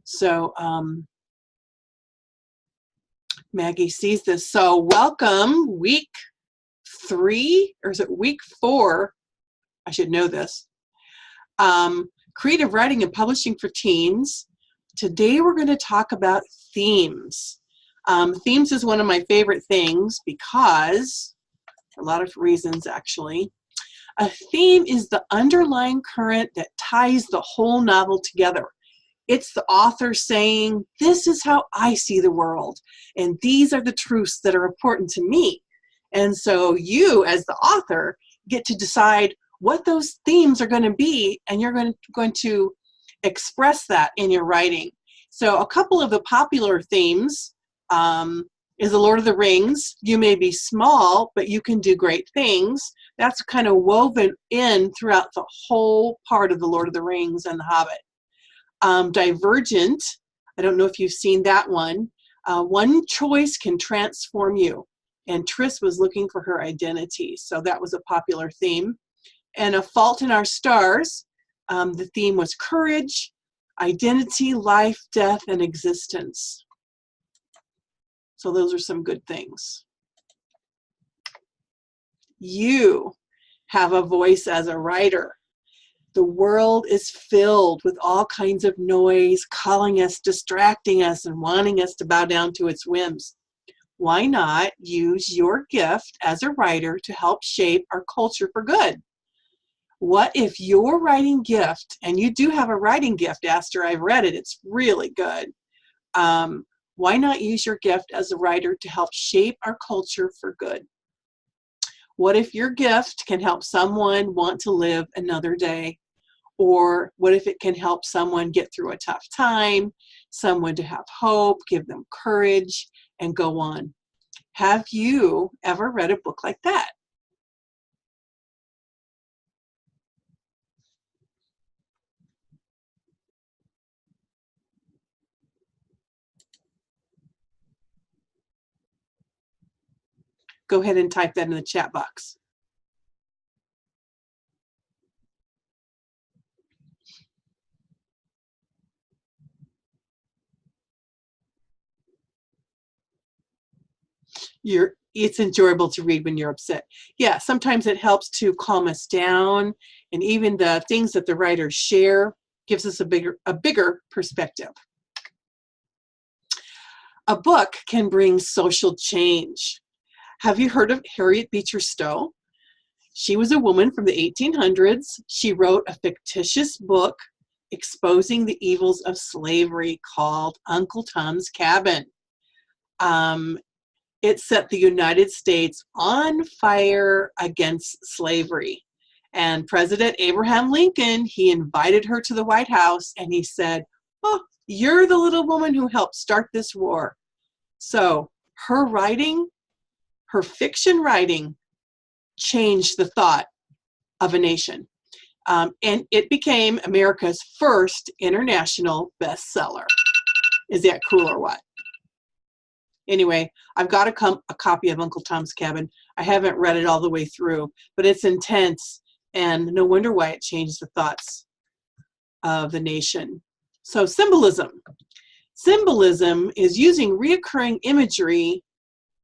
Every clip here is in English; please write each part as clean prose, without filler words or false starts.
So Maggie sees this. So welcome, week 3, or is it week 4? I should know this. Creative writing and publishing for teens. Today we're going to talk about themes. Themes is one of my favorite things because, a lot of reasons actually. A theme is the underlying current that ties the whole novel together. It's the author saying, this is how I see the world, and these are the truths that are important to me. And so you, as the author, get to decide what those themes are going to be, and you're going to express that in your writing. So a couple of the popular themes is The Lord of the Rings. You may be small, but you can do great things. That's kind of woven in throughout the whole part of The Lord of the Rings and The Hobbit. Divergent, I don't know if you've seen that one. One choice can transform you. And Triss was looking for her identity, so that was a popular theme. And A Fault in Our Stars, the theme was courage, identity, life, death, and existence. So those are some good things. You have a voice as a writer. The world is filled with all kinds of noise, calling us, distracting us, and wanting us to bow down to its whims. Why not use your gift as a writer to help shape our culture for good? What if your writing gift, and you do have a writing gift, Aster, I've read it, it's really good. Why not use your gift as a writer to help shape our culture for good? What if your gift can help someone want to live another day? Or what if it can help someone get through a tough time, someone to have hope, give them courage, and go on? Have you ever read a book like that? Go ahead and type that in the chat box. It's enjoyable to read when you're upset. Yeah, sometimes it helps to calm us down, and even the things that the writers share gives us a bigger perspective. A book can bring social change. Have you heard of Harriet Beecher Stowe? She was a woman from the 1800s. She wrote a fictitious book exposing the evils of slavery called Uncle Tom's Cabin. It set the United States on fire against slavery. And President Abraham Lincoln, he invited her to the White House and he said, oh, you're the little woman who helped start this war. So her writing, her fiction writing, changed the thought of a nation. And it became America's first international bestseller. Is that cool or what? Anyway, I've got a copy of Uncle Tom's Cabin. I haven't read it all the way through, but it's intense, and no wonder why it changed the thoughts of the nation. So symbolism. Symbolism is using reoccurring imagery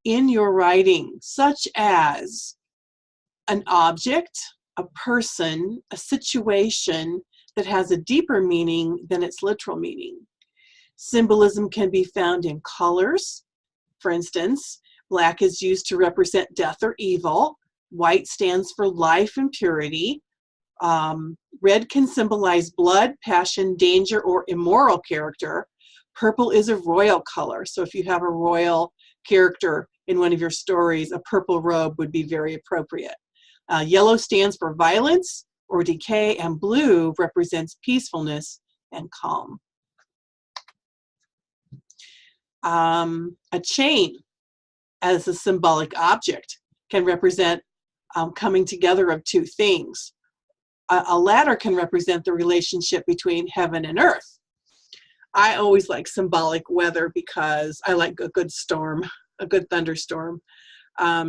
in your writing, such as an object, a person, a situation that has a deeper meaning than its literal meaning. Symbolism can be found in colors. For instance, black is used to represent death or evil. White stands for life and purity. Red can symbolize blood, passion, danger, or immoral character. Purple is a royal color. So if you have a royal character in one of your stories, a purple robe would be very appropriate. Yellow stands for violence or decay, and blue represents peacefulness and calm. A chain as a symbolic object can represent coming together of two things. A ladder can represent the relationship between heaven and earth. I always like symbolic weather because I like a good storm, a good thunderstorm.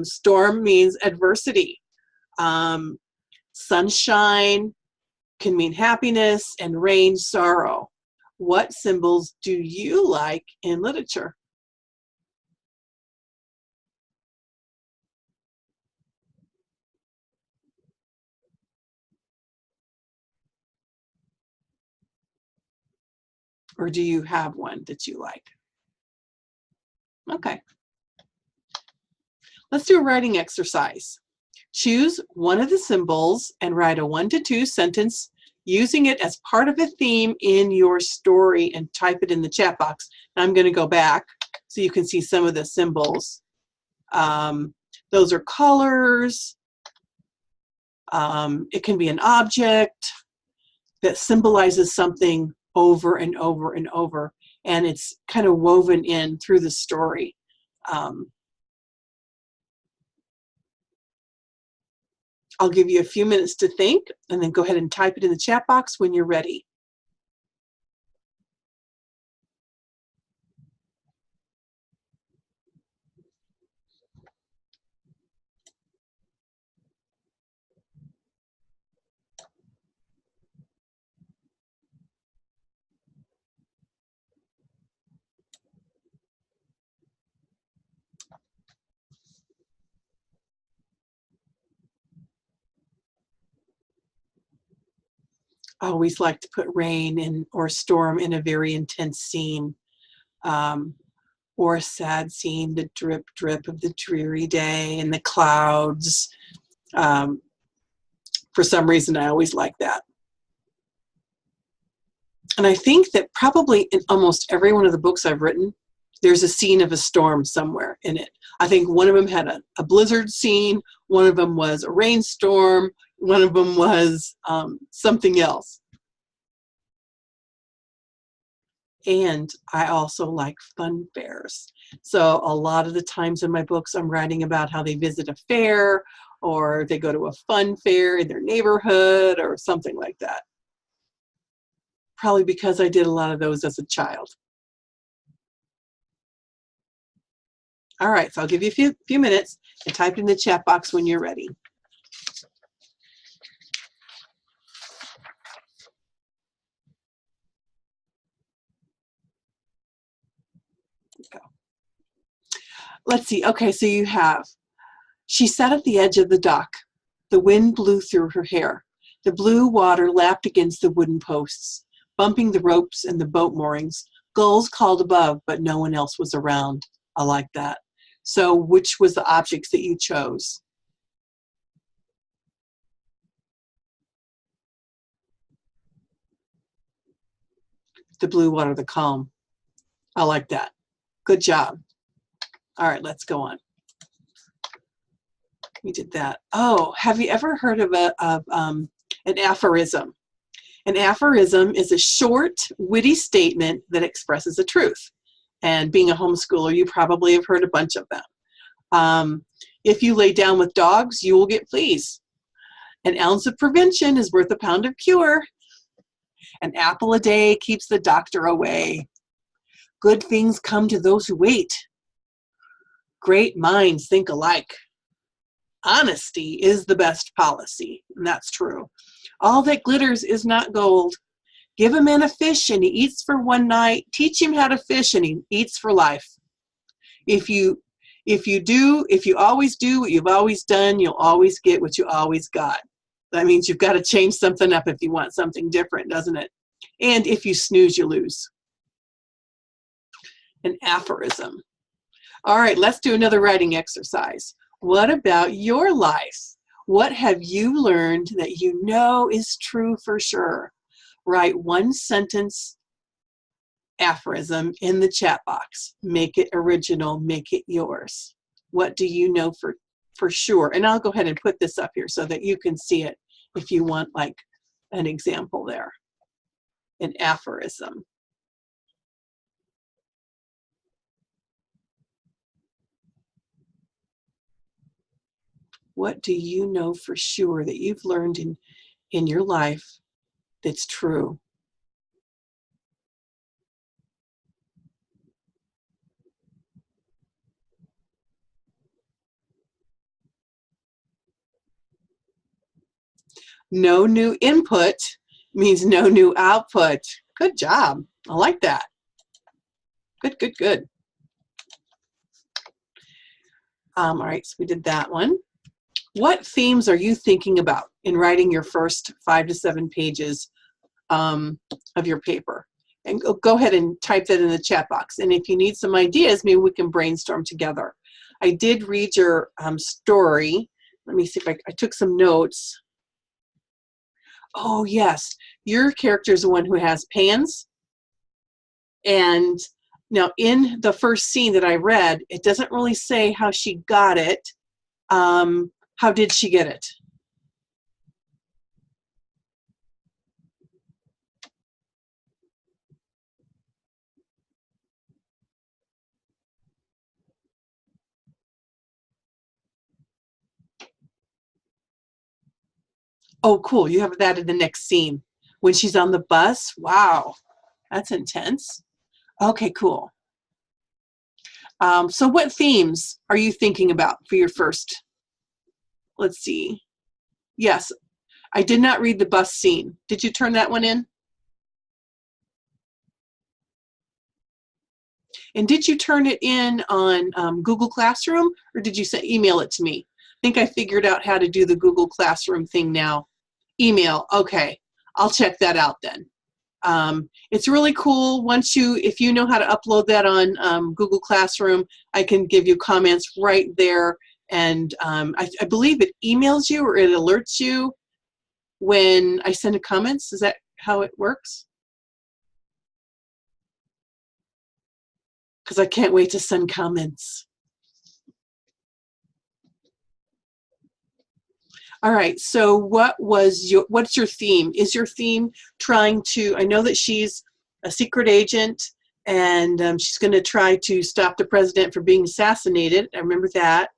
Storm means adversity. Sunshine can mean happiness, and rain, sorrow. What symbols do you like in literature? Or do you have one that you like? Okay. Let's do a writing exercise. Choose one of the symbols and write a 1 to 2 sentence using it as part of a theme in your story and type it in the chat box. And I'm going to go back so you can see some of the symbols. Those are colors. It can be an object that symbolizes something over and over and over, and it's kind of woven in through the story. I'll give you a few minutes to think, and then go ahead and type it in the chat box when you're ready. I always like to put rain in or storm in a very intense scene, or a sad scene, the drip drip of the dreary day and the clouds. For some reason, I always like that. And I think that probably in almost every one of the books I've written, there's a scene of a storm somewhere in it. I think one of them had a blizzard scene, one of them was a rainstorm, one of them was something else. And I also like fun fairs. So a lot of the times in my books, I'm writing about how they visit a fair, or they go to a fun fair in their neighborhood, or something like that. Probably because I did a lot of those as a child. All right, so I'll give you a few minutes and type it in the chat box when you're ready. Go. Let's see. Okay, so you have, she sat at the edge of the dock. The wind blew through her hair. The blue water lapped against the wooden posts, bumping the ropes and the boat moorings. Gulls called above, but no one else was around. I like that. So which was the objects that you chose? The blue water, the calm. I like that. Good job. All right, let's go on. We did that. Oh, have you ever heard of an aphorism? An aphorism is a short, witty statement that expresses a truth. And being a homeschooler, you probably have heard a bunch of them. If you lay down with dogs, you will get fleas. An ounce of prevention is worth a pound of cure. An apple a day keeps the doctor away. Good things come to those who wait. Great minds think alike. Honesty is the best policy, and that's true. All that glitters is not gold. Give a man a fish and he eats for one night. Teach him how to fish and he eats for life. If you always do what you've always done, you'll always get what you always got. That means you've got to change something up if you want something different, doesn't it? And if you snooze, you lose. An aphorism. All right, let's do another writing exercise. What about your life? What have you learned that you know is true for sure? Write one sentence aphorism in the chat box. Make it original, make it yours. What do you know for sure? And I'll go ahead and put this up here so that you can see it if you want like an example there. An aphorism. What do you know for sure that you've learned in your life that's true? No new input means no new output. Good job. I like that. Good, good, good. All right, so we did that one. What themes are you thinking about in writing your first 5 to 7 pages of your paper? And go ahead and type that in the chat box. And if you need some ideas, maybe we can brainstorm together. I did read your story. Let me see if I took some notes. Oh, yes. Your character is the one who has pans. And now in the first scene that I read, it doesn't really say how she got it. How did she get it? Oh, cool. You have that in the next scene. When she's on the bus. Wow. That's intense. Okay, cool. So what themes are you thinking about for your first? Let's see. Yes, I did not read the bus scene. Did you turn that one in? And did you turn it in on Google Classroom, or did you email it to me? I think I figured out how to do the Google Classroom thing now. Email, okay. I'll check that out then. It's really cool. If you know how to upload that on Google Classroom, I can give you comments right there. And I believe it emails you or it alerts you when I send comments. Is that how it works? Because I can't wait to send comments. All right, so what's your theme? Is your theme trying to, I know that she's a secret agent and she's going to try to stop the president from being assassinated. I remember that.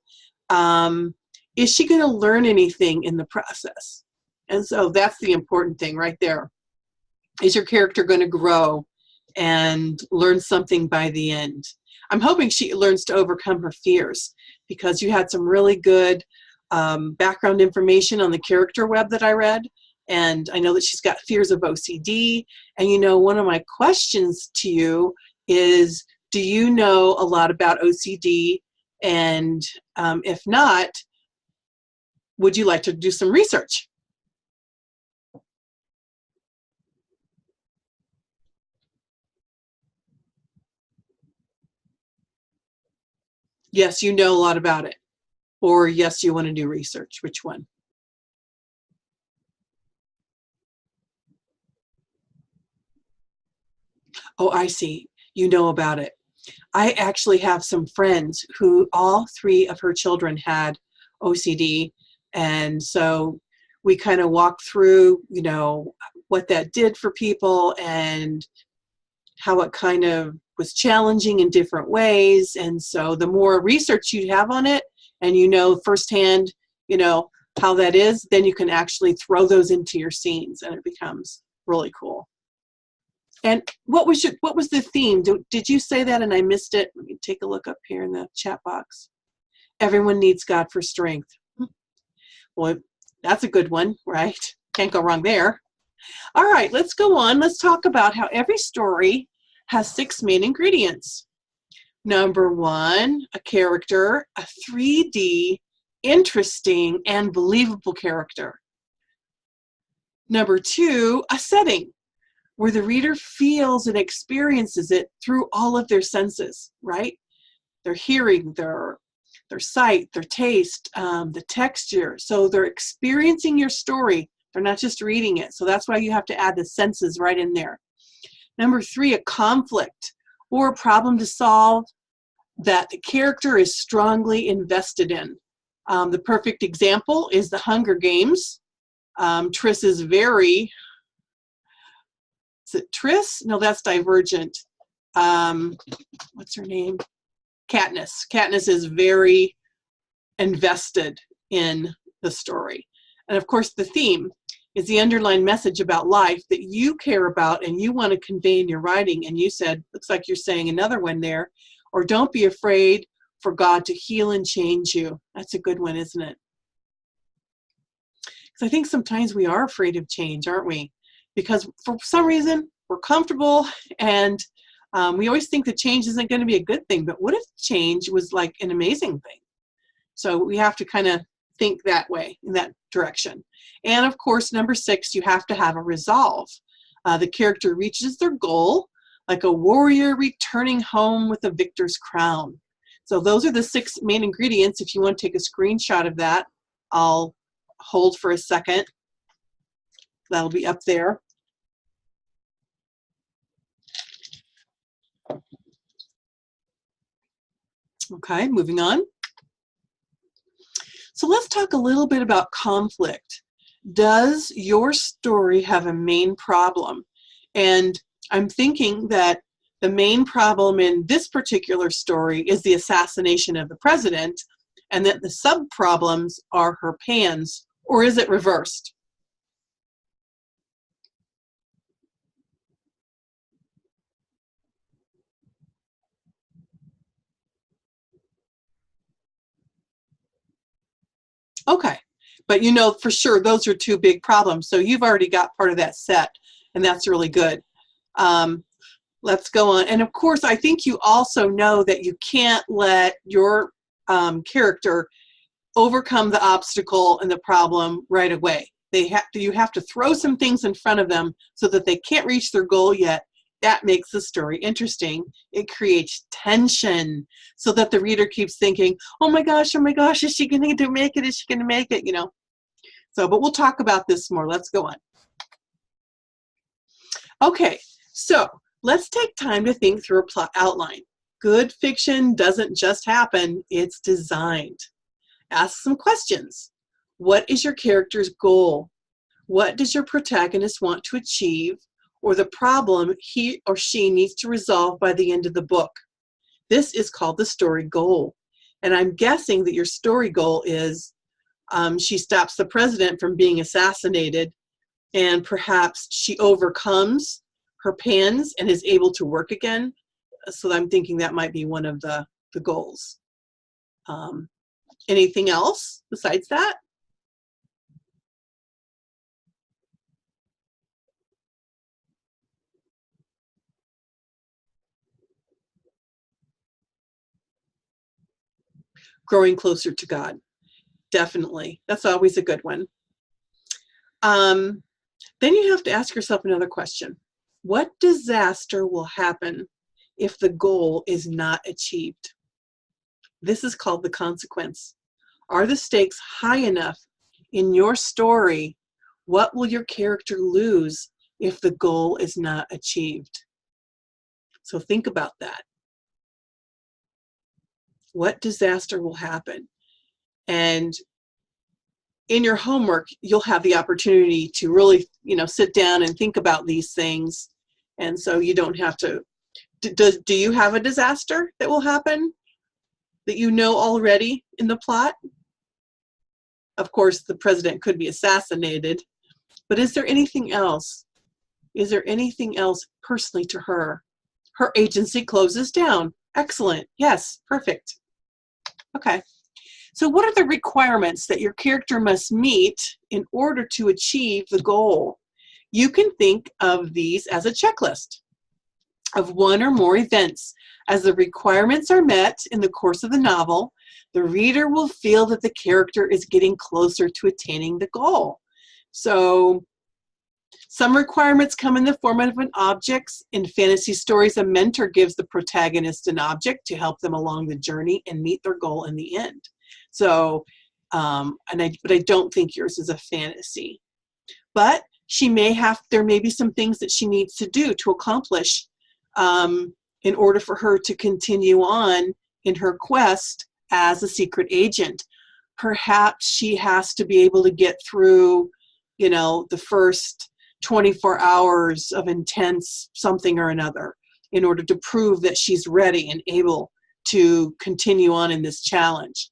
Is she going to learn anything in the process? And so that's the important thing right there. Is your character going to grow and learn something by the end? I'm hoping she learns to overcome her fears, because you had some really good background information on the character web that I read. And I know that she's got fears of OCD. And one of my questions to you is, do you know a lot about OCD? And if not, would you like to do some research? Yes, you know a lot about it. Or yes, you want to do research. Which one? Oh, I see. You know about it. I actually have some friends who all 3 of her children had OCD. And so we kind of walked through, what that did for people and how it kind of was challenging in different ways. And so the more research you have on it and firsthand, how that is, then you can actually throw those into your scenes and it becomes really cool. And what was the theme? Did you say that and I missed it? Let me take a look up here in the chat box. Everyone needs God for strength. Well, that's a good one, right? Can't go wrong there. All right, let's go on. Let's talk about how every story has 6 main ingredients. Number 1, a character, a 3D, interesting, and believable character. Number 2, a setting, where the reader feels and experiences it through all of their senses, right? Their hearing, their sight, their taste, the texture. So they're experiencing your story. They're not just reading it. So that's why you have to add the senses right in there. Number 3, a conflict or a problem to solve that the character is strongly invested in. The perfect example is the Hunger Games. Triss is very... Is it Triss? No, that's Divergent. What's her name? Katniss. Katniss is very invested in the story. And of course, the theme is the underlying message about life that you care about and you want to convey in your writing. And you said, looks like you're saying another one there, or don't be afraid for God to heal and change you. That's a good one, isn't it? Because I think sometimes we are afraid of change, aren't we? Because for some reason, we're comfortable, and we always think that change isn't going to be a good thing, but what if change was like an amazing thing? So we have to kind of think that way, in that direction. And of course, number 6, you have to have a resolve. The character reaches their goal like a warrior returning home with a victor's crown. So those are the 6 main ingredients. If you want to take a screenshot of that, I'll hold for a second. That'll be up there. Okay, moving on. So let's talk a little bit about conflict. Does your story have a main problem? And I'm thinking that the main problem in this particular story is the assassination of the president, and that the sub-problems are her pans, or is it reversed? Okay, but you know for sure those are 2 big problems, so you've already got part of that set, and that's really good. Let's go on. And of course, I think you also know that you can't let your character overcome the obstacle and the problem right away. You have to throw some things in front of them so that they can't reach their goal yet. That makes the story interesting. It creates tension so that the reader keeps thinking, oh my gosh, is she going to make it? Is she going to make it? You know. So, but we'll talk about this more. Let's go on. Okay, so let's take time to think through a plot outline. Good fiction doesn't just happen, it's designed. Ask some questions. What is your character's goal? What does your protagonist want to achieve, or the problem he or she needs to resolve by the end of the book? This is called the story goal. And I'm guessing that your story goal is she stops the president from being assassinated, and perhaps she overcomes her pans and is able to work again. So I'm thinking that might be one of the goals. Anything else besides that? Growing closer to God. Definitely. That's always a good one. Then you have to ask yourself another question. What disaster will happen if the goal is not achieved? This is called the consequence. Are the stakes high enough in your story? What will your character lose if the goal is not achieved? So think about that. What disaster will happen? And in your homework, you'll have the opportunity to really, sit down and think about these things. And so you don't have to. Do you have a disaster that will happen that you know already in the plot? Of course, the president could be assassinated, but is there anything else? Is there anything else personally to her? Her agency closes down. Excellent. Yes, perfect. Okay. So what are the requirements that your character must meet in order to achieve the goal? You can think of these as a checklist of one or more events. As the requirements are met in the course of the novel, the reader will feel that the character is getting closer to attaining the goal. So some requirements come in the form of an object. In fantasy stories, a mentor gives the protagonist an object to help them along the journey and meet their goal in the end. So, but I don't think yours is a fantasy. But there may be some things that she needs to do to accomplish in order for her to continue on in her quest as a secret agent. Perhaps she has to be able to get through, the first 24 hours of intense something or another in order to prove that she's ready and able to continue on in this challenge.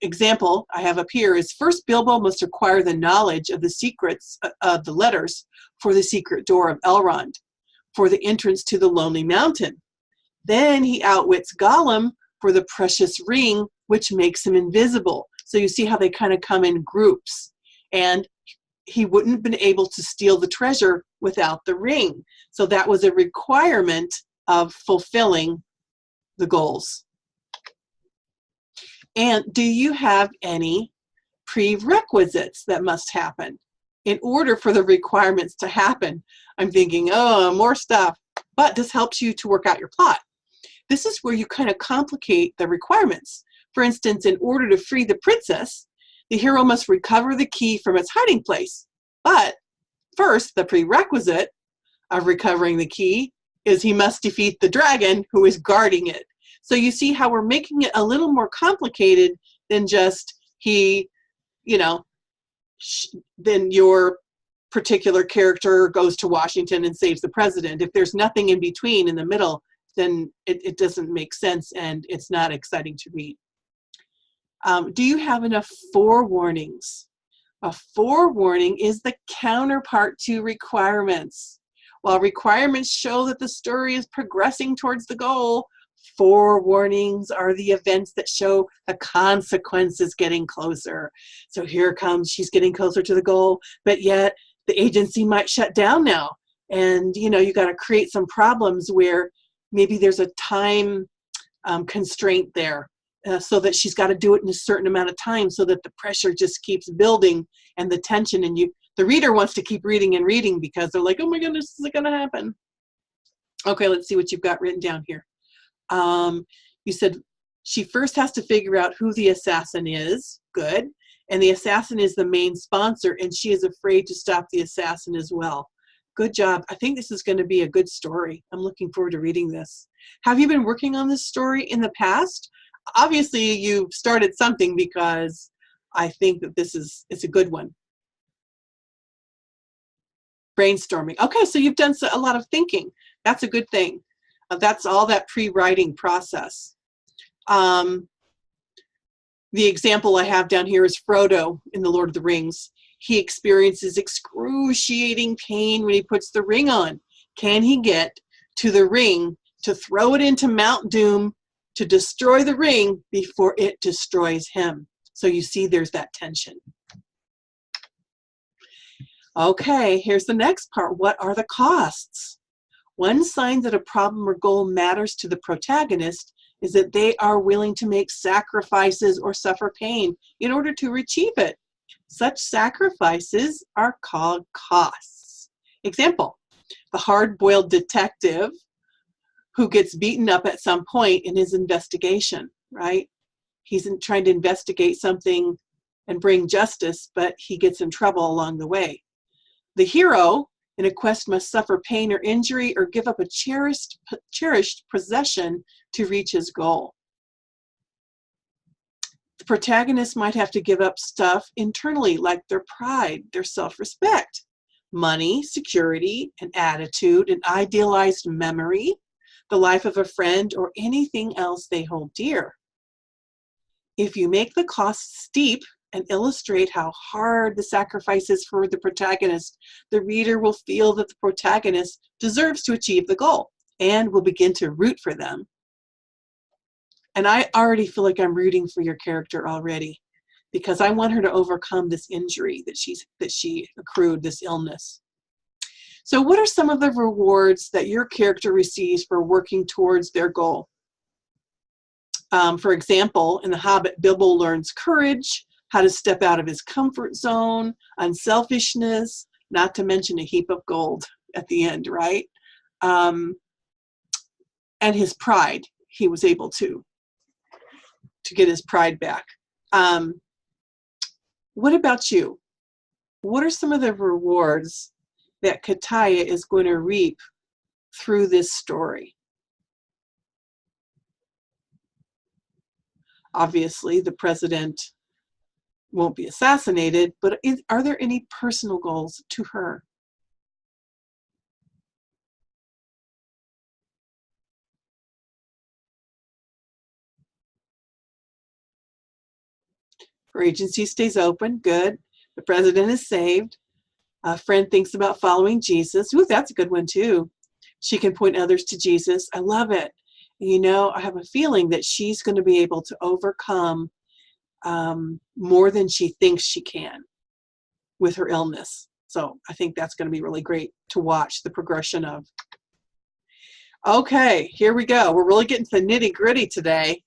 Example I have up here is, first Bilbo must acquire the knowledge of the secrets of the letters for the secret door of Elrond, for the entrance to the Lonely Mountain. Then he outwits Gollum for the precious ring, which makes him invisible. So you see how they kind of come in groups. And he wouldn't have been able to steal the treasure without the ring. So that was a requirement of fulfilling the goals. And do you have any prerequisites that must happen in order for the requirements to happen? I'm thinking, oh, more stuff, but this helps you to work out your plot. This is where you kind of complicate the requirements. For instance, in order to free the princess, the hero must recover the key from its hiding place. But first, the prerequisite of recovering the key is he must defeat the dragon who is guarding it. So you see how we're making it a little more complicated than just he, you know, then your particular character goes to Washington and saves the president. If there's nothing in between, in the middle, then it doesn't make sense and it's not exciting to read. Do you have enough forewarnings? A forewarning is the counterpart to requirements. While requirements show that the story is progressing towards the goal, forewarnings are the events that show the consequences getting closer. So here comes, she's getting closer to the goal, but yet the agency might shut down now. And you know, you got to create some problems where maybe there's a time constraint there, so that she's got to do it in a certain amount of time, so that the pressure just keeps building and the tension, and the reader wants to keep reading and reading because they're like, oh my goodness, is it going to happen? Okay, let's see what you've got written down here. You said she first has to figure out who the assassin is. Good. And the assassin is the main sponsor, and she is afraid to stop the assassin as well. Good job. I think this is going to be a good story. I'm looking forward to reading this. Have you been working on this story in the past? Obviously, you've started something, because I think that it's a good one. Brainstorming. Okay, so you've done a lot of thinking. That's a good thing. That's all that pre-writing process. The example I have down here is Frodo in The Lord of the Rings. He experiences excruciating pain when he puts the ring on. Can he get to the ring to throw it into Mount Doom to destroy the ring before it destroys him? So you see there's that tension. Okay, here's the next part. What are the costs? One sign that a problem or goal matters to the protagonist is that they are willing to make sacrifices or suffer pain in order to achieve it. Such sacrifices are called costs. Example, the hard-boiled detective who gets beaten up at some point in his investigation, right? He's trying to investigate something and bring justice, but he gets in trouble along the way. The hero in a quest must suffer pain or injury or give up a cherished possession to reach his goal. The protagonist might have to give up stuff internally, like their pride, their self-respect, money, security, an attitude, an idealized memory, the life of a friend, or anything else they hold dear. If you make the costs steep and illustrate how hard the sacrifice is for the protagonist, the reader will feel that the protagonist deserves to achieve the goal and will begin to root for them. And I already feel like I'm rooting for your character already, because I want her to overcome this injury that she accrued, this illness. So what are some of the rewards that your character receives for working towards their goal? For example, in The Hobbit, Bilbo learns courage, how to step out of his comfort zone, unselfishness, not to mention a heap of gold at the end, right? And his pride, he was able to get his pride back. What about you? What are some of the rewards that Kataya is going to reap through this story? Obviously, the president won't be assassinated, but are there any personal goals to her? Her agency stays open. Good. The president is saved. A friend thinks about following Jesus. Ooh, that's a good one too. She can point others to Jesus. I love it. You know, I have a feeling that she's going to be able to overcome more than she thinks she can. with her illness. So I think that's going to be really great to watch the progression of. Okay, here we go. We're really getting to the nitty-gritty today.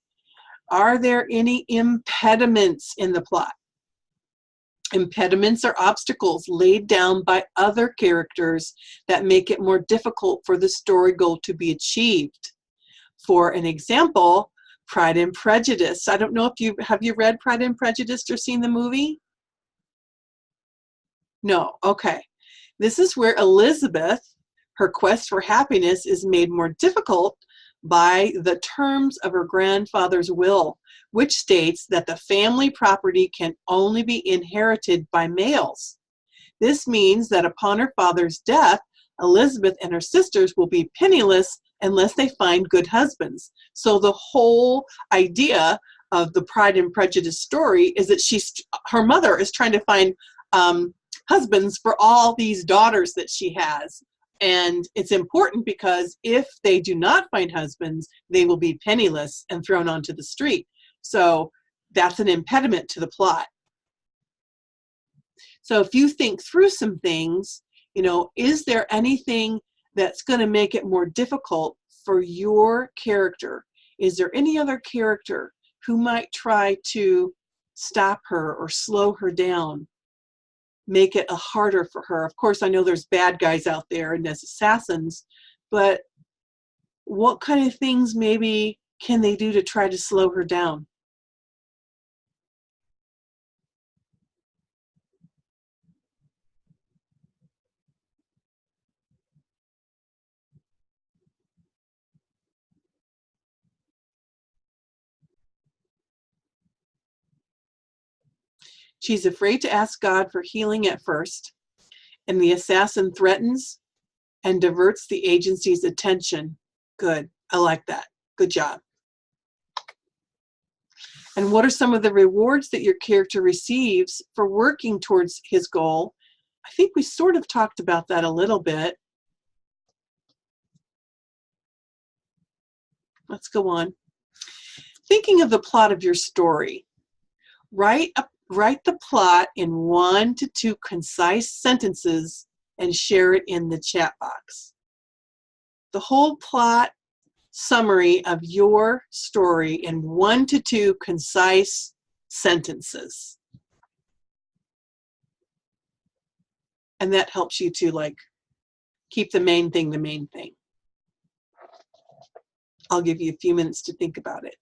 Are there any impediments in the plot? Impediments are obstacles laid down by other characters that make it more difficult for the story goal to be achieved. For an example, Pride and Prejudice. I don't know if you have you read Pride and Prejudice or seen the movie? No, okay. This is where Elizabeth, her quest for happiness is made more difficult by the terms of her grandfather's will, which states that the family property can only be inherited by males. This means that upon her father's death, Elizabeth and her sisters will be penniless unless they find good husbands. So the whole idea of the Pride and Prejudice story is that her mother is trying to find husbands for all these daughters that she has. And it's important because if they do not find husbands, they will be penniless and thrown onto the street. So that's an impediment to the plot. So if you think through some things, is there anything that's going to make it more difficult for your character? Is there any other character who might try to stop her or slow her down, make it harder for her? Of course, I know there's bad guys out there and there's assassins, but what kind of things maybe can they do to try to slow her down? She's afraid to ask God for healing at first, and the assassin threatens and diverts the agency's attention. Good. I like that. Good job. And what are some of the rewards that your character receives for working towards his goal? I think we sort of talked about that a little bit. Let's go on. Thinking of the plot of your story, write the plot in 1 to 2 concise sentences and share it in the chat box. The whole plot summary of your story in 1 to 2 concise sentences. And that helps you to keep the main thing the main thing. I'll give you a few minutes to think about it.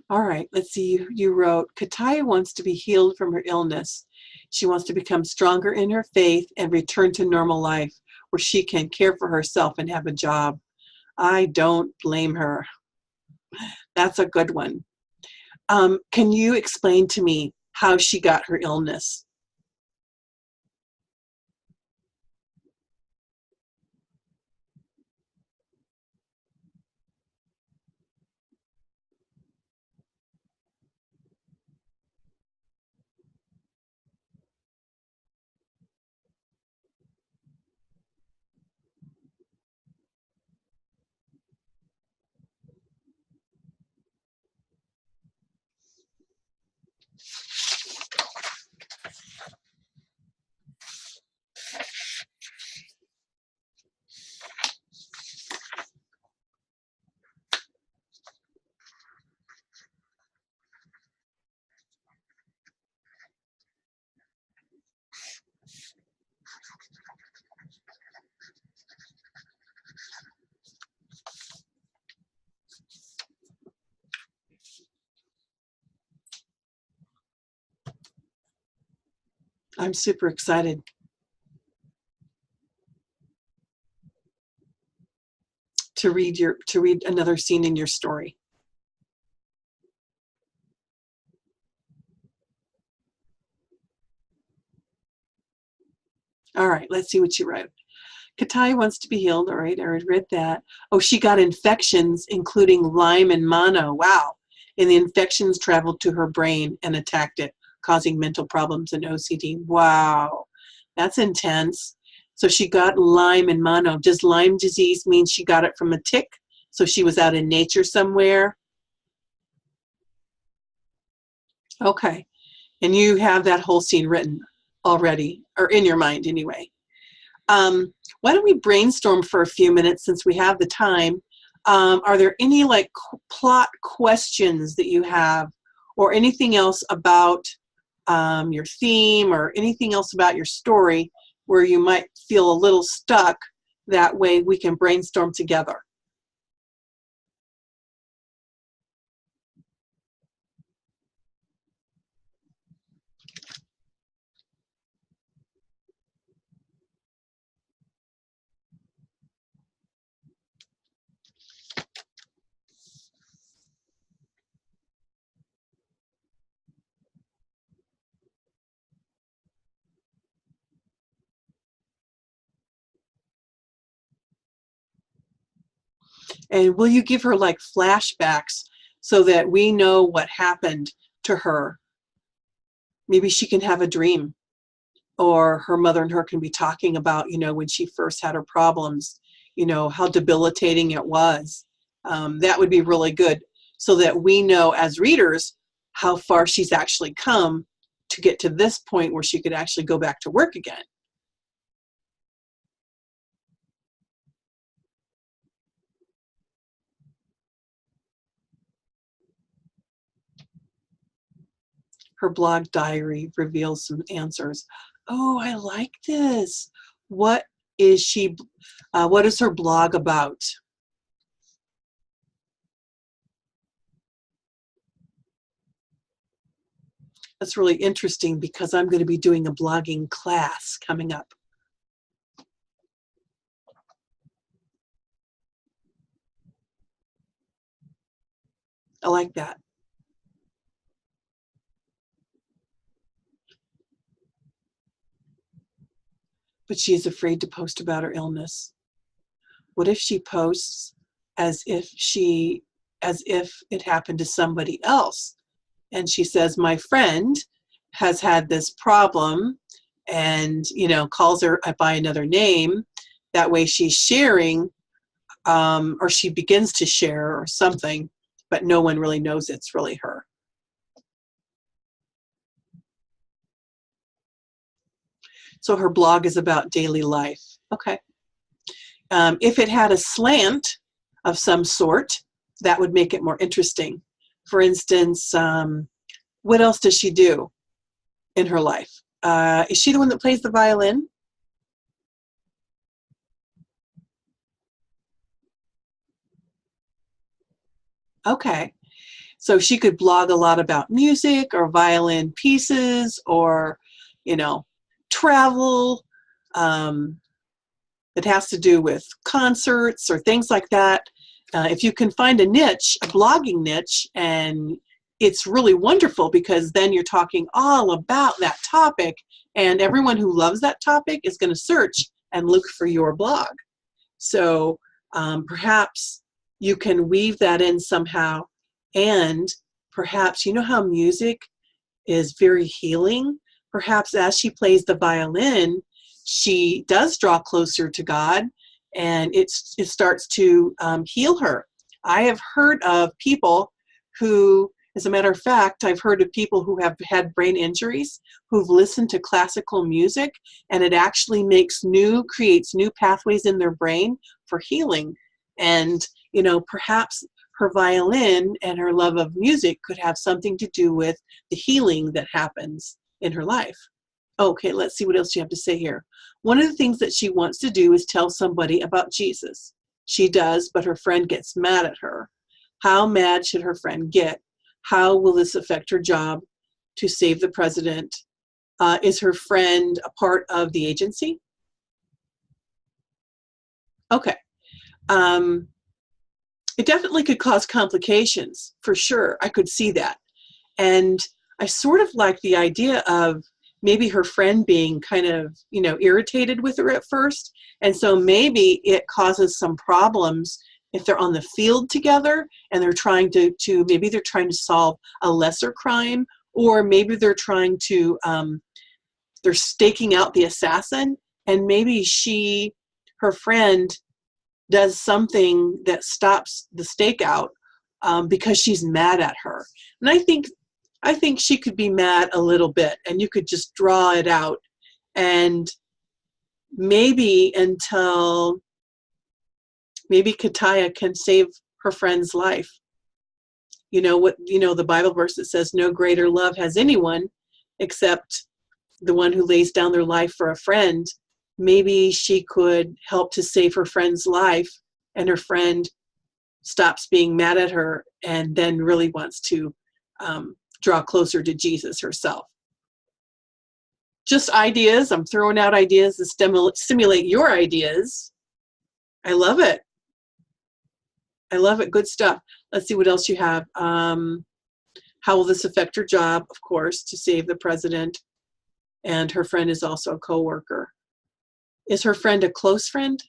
All right, let's see. You wrote, Kataya wants to be healed from her illness. She wants to become stronger in her faith and return to normal life where she can care for herself and have a job. I don't blame her. That's a good one. Can you explain to me how she got her illness? I'm super excited. to read another scene in your story. All right, let's see what you wrote. Katai wants to be healed. All right, I already read that. Oh, she got infections, including Lyme and mono. Wow. And the infections traveled to her brain and attacked it, causing mental problems and OCD. Wow, that's intense. So she got Lyme and mono. Does Lyme disease mean she got it from a tick? So she was out in nature somewhere? Okay. And you have that whole scene written already, or in your mind anyway. Why don't we brainstorm for a few minutes since we have the time? Are there any like plot questions that you have, or anything else about your theme, or anything else about your story where you might feel a little stuck? That way we can brainstorm together. And will you give her like flashbacks so that we know what happened to her? Maybe she can have a dream, or her mother and her can be talking about, when she first had her problems, how debilitating it was. That would be really good, so that we know as readers how far she's actually come to get to this point where she could actually go back to work again. Her blog diary reveals some answers. Oh, I like this. What is she? What is her blog about? That's really interesting because I'm going to be doing a blogging class coming up. I like that. But she is afraid to post about her illness. What if she posts as if it happened to somebody else? And she says, my friend has had this problem, and, calls her by another name. That way she's sharing, or she begins to share or something, but no one really knows it's really her. So her blog is about daily life. Okay. If it had a slant of some sort, that would make it more interesting. For instance, what else does she do in her life? Is she the one that plays the violin? Okay. So she could blog a lot about music or violin pieces, or, travel. It has to do with concerts or things like that. If you can find a niche, a blogging niche, and it's really wonderful because then you're talking all about that topic, and everyone who loves that topic is going to search and look for your blog. So perhaps you can weave that in somehow, and perhaps, how music is very healing. Perhaps as she plays the violin, she does draw closer to God, and it starts to heal her. I have heard of people who, as a matter of fact, I've heard of people who have had brain injuries who've listened to classical music, and it actually creates new pathways in their brain for healing. And, perhaps her violin and her love of music could have something to do with the healing that happens in her life. Okay, let's see what else you have to say here. One of the things that she wants to do is tell somebody about Jesus. She does, but her friend gets mad at her. How mad should her friend get? How will this affect her job to save the president? Is her friend a part of the agency? Okay. it definitely could cause complications, for sure. I could see that. And I sort of like the idea of maybe her friend being kind of, irritated with her at first. And so maybe it causes some problems if they're on the field together and they're trying maybe they're trying to solve a lesser crime, or maybe they're trying to, they're staking out the assassin, and maybe her friend does something that stops the stakeout because she's mad at her. And I think she could be mad a little bit, and you could just draw it out, and maybe Kataya can save her friend's life. The Bible verse that says no greater love has anyone except the one who lays down their life for a friend. Maybe she could help to save her friend's life, and her friend stops being mad at her and then really wants to draw closer to Jesus herself. Just ideas. I'm throwing out ideas to stimulate your ideas. I love it. I love it. Good stuff. Let's see what else you have. How will this affect her job? Of course, to save the president. And her friend is also a co-worker. Is her friend a close friend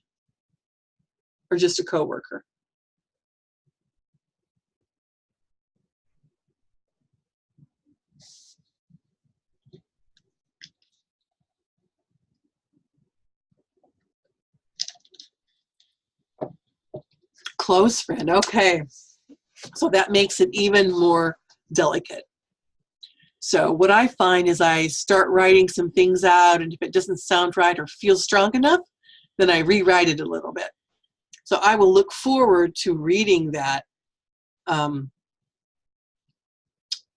or just a co-worker? Close friend. Okay. So that makes it even more delicate. So what I find is I start writing some things out, and if it doesn't sound right or feel strong enough, then I rewrite it a little bit. So I will look forward to reading that.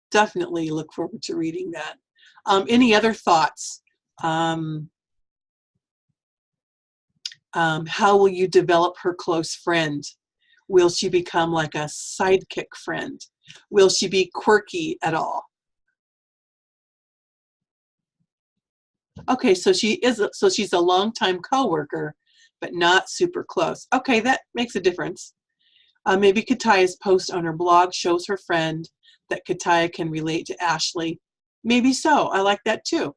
Definitely look forward to reading that. Any other thoughts? How will you develop her close friend? Will she become like a sidekick friend? Will she be quirky at all? Okay, so she's a longtime coworker, but not super close. Okay, that makes a difference. Maybe Kataya's post on her blog shows her friend that Kataya can relate to Ashley. Maybe so. I like that too.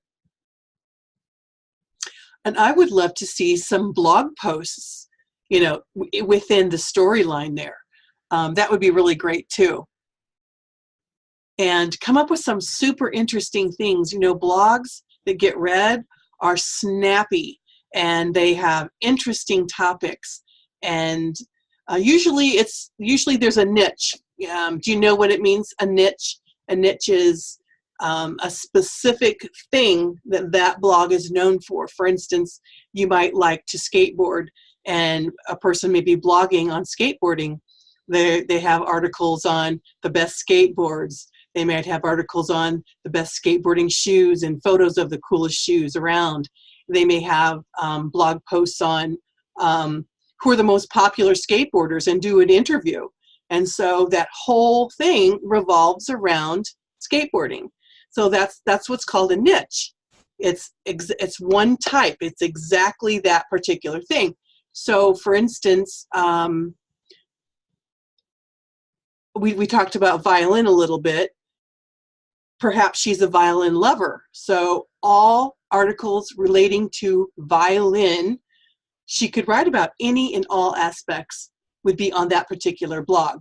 And I would love to see some blog posts, within the storyline there. That would be really great too. And come up with some super interesting things. Blogs that get read are snappy, and they have interesting topics. And usually there's a niche. Do you know what it means, a niche? A niche is a specific thing that blog is known for. For instance, you might like to skateboard, and a person may be blogging on skateboarding. They have articles on the best skateboards. They might have articles on the best skateboarding shoes and photos of the coolest shoes around. They may have blog posts on who are the most popular skateboarders and do an interview. And so that whole thing revolves around skateboarding. So that's what's called a niche. It's one type. It's exactly that particular thing. So for instance, we talked about violin a little bit. Perhaps she's a violin lover. So all articles relating to violin, she could write about any and all aspects, would be on that particular blog.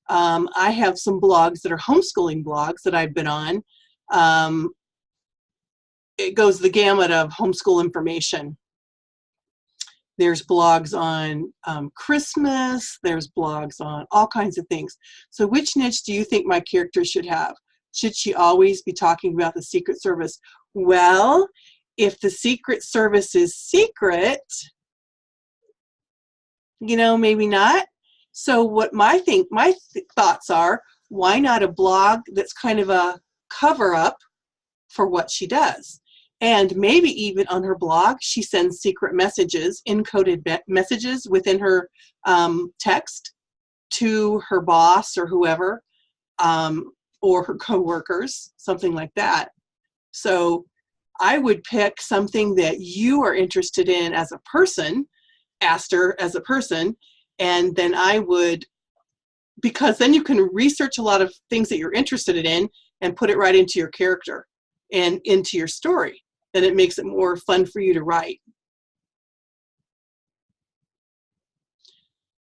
I have some blogs that are homeschooling blogs that I've been on. It goes the gamut of homeschool information. There's blogs on Christmas. There's blogs on all kinds of things. So which niche do you think my character should have? Should she always be talking about the Secret Service? Well, if the Secret Service is secret, maybe not. So what my thoughts are, why not a blog that's kind of a cover-up for what she does? And maybe even on her blog, she sends secret messages, encoded messages within her text to her boss or whoever, or her coworkers, something like that. So I would pick something that you are interested in as a person, Aster as a person, and then I would because then you can research a lot of things that you're interested in and put it right into your character and into your story. Then it makes it more fun for you to write.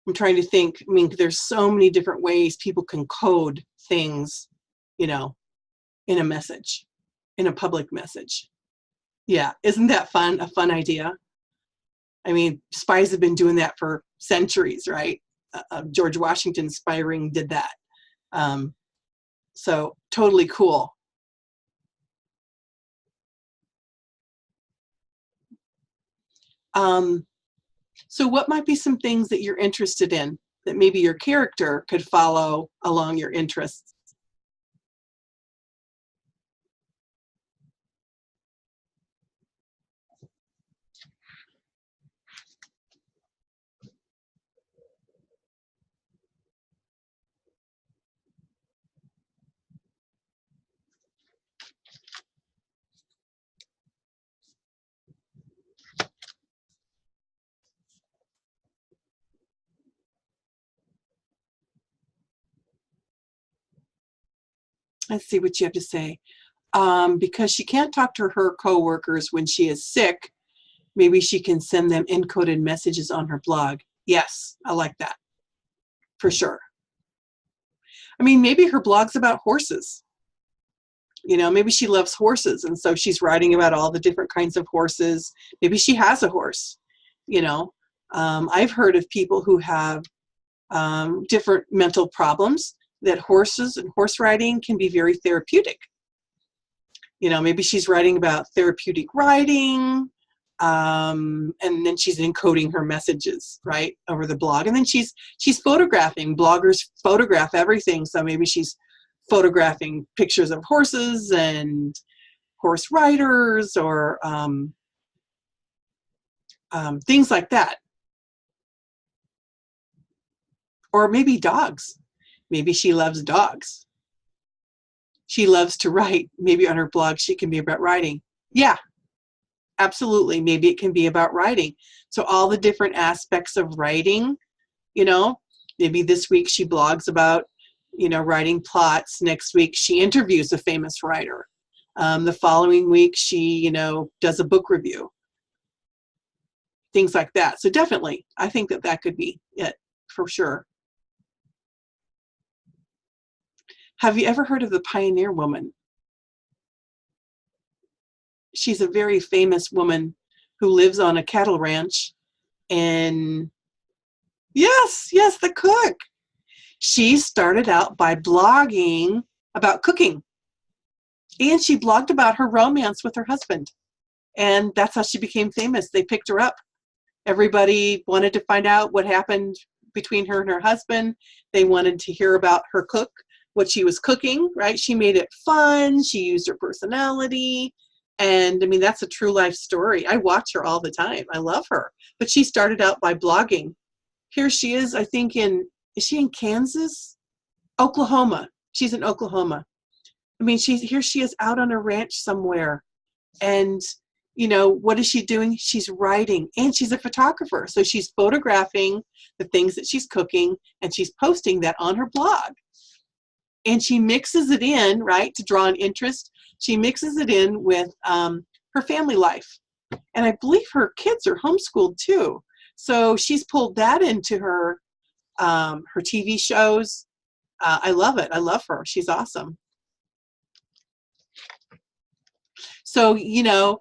I'm trying to think. I mean, there's so many different ways people can code things, you know, in a message, in a public message. Yeah, isn't that fun? A fun idea. I mean, spies have been doing that for centuries, right? George Washington's spy ring did that. So totally cool. So what might be some things that you're interested in that maybe your character could follow along your interests? Let's see what you have to say. Because she can't talk to her coworkers when she is sick, maybe she can send them encoded messages on her blog. Yes, I like that, for sure. I mean, maybe her blog's about horses. You know, maybe she loves horses, and so she's writing about all the different kinds of horses. Maybe she has a horse, you know. I've heard of people who have different mental problems, that horses and horse riding can be very therapeutic. You know, maybe she's writing about therapeutic riding, and then she's encoding her messages right over the blog, and then she's photographing. Bloggers photograph everything, so maybe she's photographing pictures of horses and horse riders, or things like that. Or maybe dogs. Maybe she loves dogs. She loves to write. Maybe on her blog she can be about writing. Yeah, absolutely. Maybe it can be about writing. So all the different aspects of writing, you know, maybe this week she blogs about, you know, writing plots. Next week she interviews a famous writer. The following week she, you know, does a book review. Things like that. So definitely, I think that that could be it for sure. Have you ever heard of the Pioneer Woman? She's a very famous woman who lives on a cattle ranch. And yes, the cook. She started out by blogging about cooking. And she blogged about her romance with her husband. And that's how she became famous. They picked her up. Everybody wanted to find out what happened between her and her husband. They wanted to hear about her cook, what she was cooking, right? She made it fun. She used her personality. And I mean, that's a true life story. I watch her all the time. I love her. But she started out by blogging. Here she is, I think is she in Kansas? Oklahoma. She's in Oklahoma. I mean, here she is out on a ranch somewhere. And, you know, what is she doing? She's writing, and she's a photographer. So she's photographing the things that she's cooking, and she's posting that on her blog. And she mixes it in, right, to draw an interest. She mixes it in with her family life. And I believe her kids are homeschooled too. So she's pulled that into her TV shows. I love it. I love her. She's awesome. So, you know,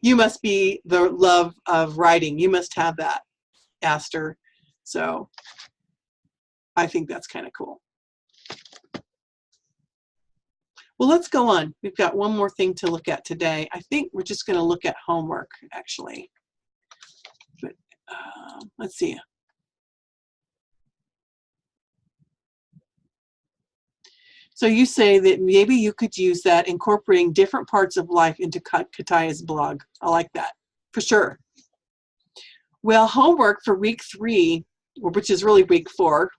you must be the love of writing. You must have that, Aster. So I think that's kind of cool. Well, let's go on. We've got one more thing to look at today. I think we're just going to look at homework, actually. But let's see. So you say that maybe you could use that, incorporating different parts of life into Kataya's blog. I like that, for sure. Well, homework for week 3, which is really week 4,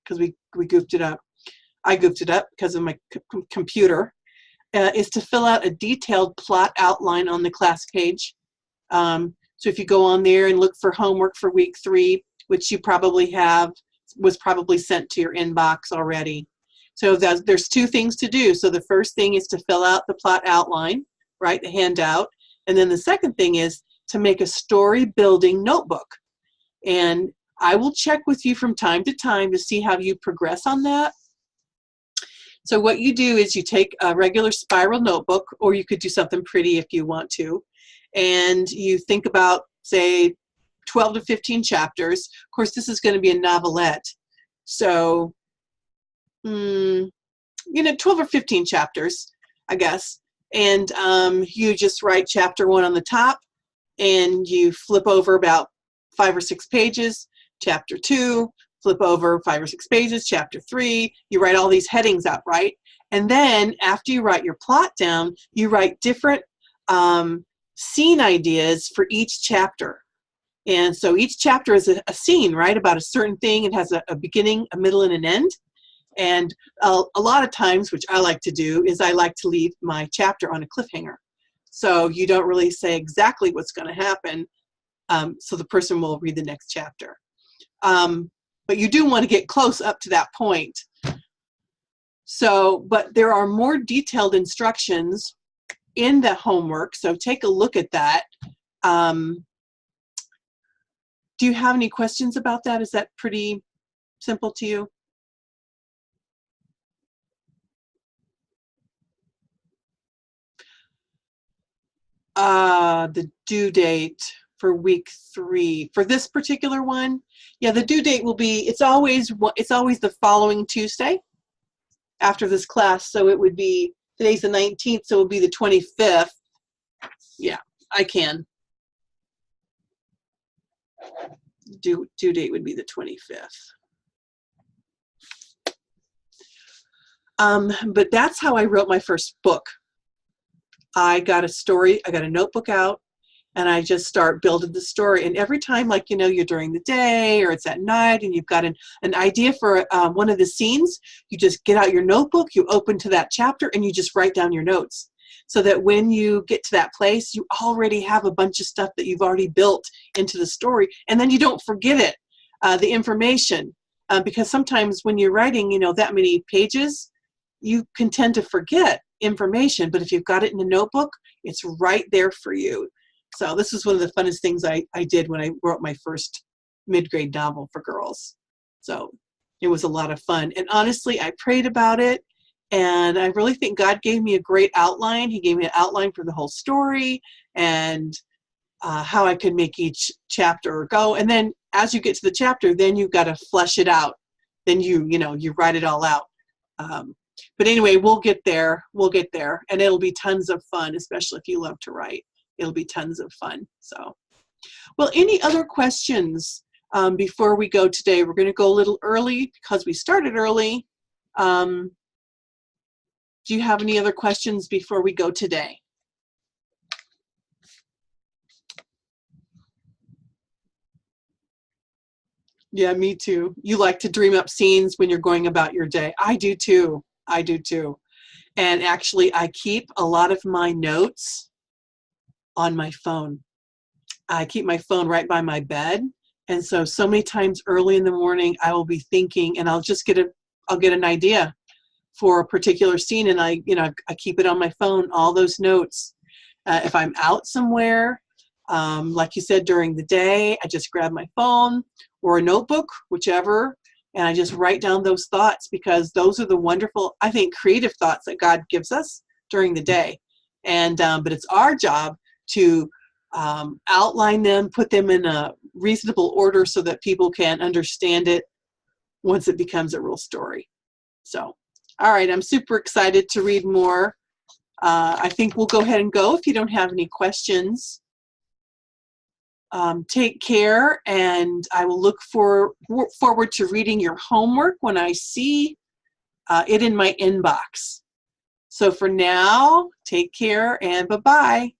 because we goofed it up. I goofed it up because of my computer, is to fill out a detailed plot outline on the class page. So if you go on there and look for homework for week 3, which you probably have, it's was probably sent to your inbox already. So there's two things to do. So the first thing is to fill out the plot outline, right, the handout. And then the second thing is to make a story building notebook. And I will check with you from time to time to see how you progress on that. So what you do is you take a regular spiral notebook, or you could do something pretty if you want to, and you think about, say, 12 to 15 chapters. Of course, this is going to be a novelette. So, 12 or 15 chapters, I guess. And you just write chapter 1 on the top, and you flip over about 5 or 6 pages. Chapter 2, flip over 5 or 6 pages. Chapter 3, you write all these headings out, right? And then after you write your plot down, you write different scene ideas for each chapter. And so each chapter is a scene, right, about a certain thing. It has a beginning, a middle, and an end. And a lot of times, which I like to do, is I like to leave my chapter on a cliffhanger. So you don't really say exactly what's going to happen, so the person will read the next chapter. But you do want to get close up to that point. So, but there are more detailed instructions in the homework, so take a look at that. Do you have any questions about that? Is that pretty simple to you? The due date for week 3 for this particular one, yeah, the due date will be, it's always the following Tuesday after this class. So it would be, today's the 19th, so it would be the 25th. Yeah, I can. Due date would be the 25th. But that's how I wrote my first book. I got a story, I got a notebook out, and I just start building the story. And every time, like, you're during the day or it's at night and you've got an idea for one of the scenes, you just get out your notebook, you open to that chapter, and you just write down your notes. So that when you get to that place, you already have a bunch of stuff that you've already built into the story. And then you don't forget it, the information. Because sometimes when you're writing, that many pages, you can tend to forget information. But if you've got it in a notebook, it's right there for you. So this is one of the funnest things I did when I wrote my first mid-grade novel for girls. So it was a lot of fun. And honestly, I prayed about it. And I really think God gave me a great outline. He gave me an outline for the whole story and how I could make each chapter go. And then as you get to the chapter, then you've got to flesh it out. Then you write it all out. But anyway, we'll get there. We'll get there. And it'll be tons of fun, especially if you love to write. It'll be tons of fun. So, well, any other questions before we go today? We're going to go a little early because we started early. Do you have any other questions before we go today? Yeah, me too. You like to dream up scenes when you're going about your day. I do too. I do too. And actually, I keep a lot of my notes on my phone. I keep my phone right by my bed. And so many times early in the morning, I will be thinking, and I'll get an idea for a particular scene, and I keep it on my phone, all those notes. If I'm out somewhere, like you said, during the day, I just grab my phone or a notebook, whichever, and I just write down those thoughts, because those are the wonderful, I think, creative thoughts that God gives us during the day. And but it's our job to outline them, put them in a reasonable order so that people can understand it once it becomes a real story. So, all right, I'm super excited to read more. I think we'll go ahead and go if you don't have any questions. Take care, and I will look forward to reading your homework when I see it in my inbox. So for now, take care and bye-bye.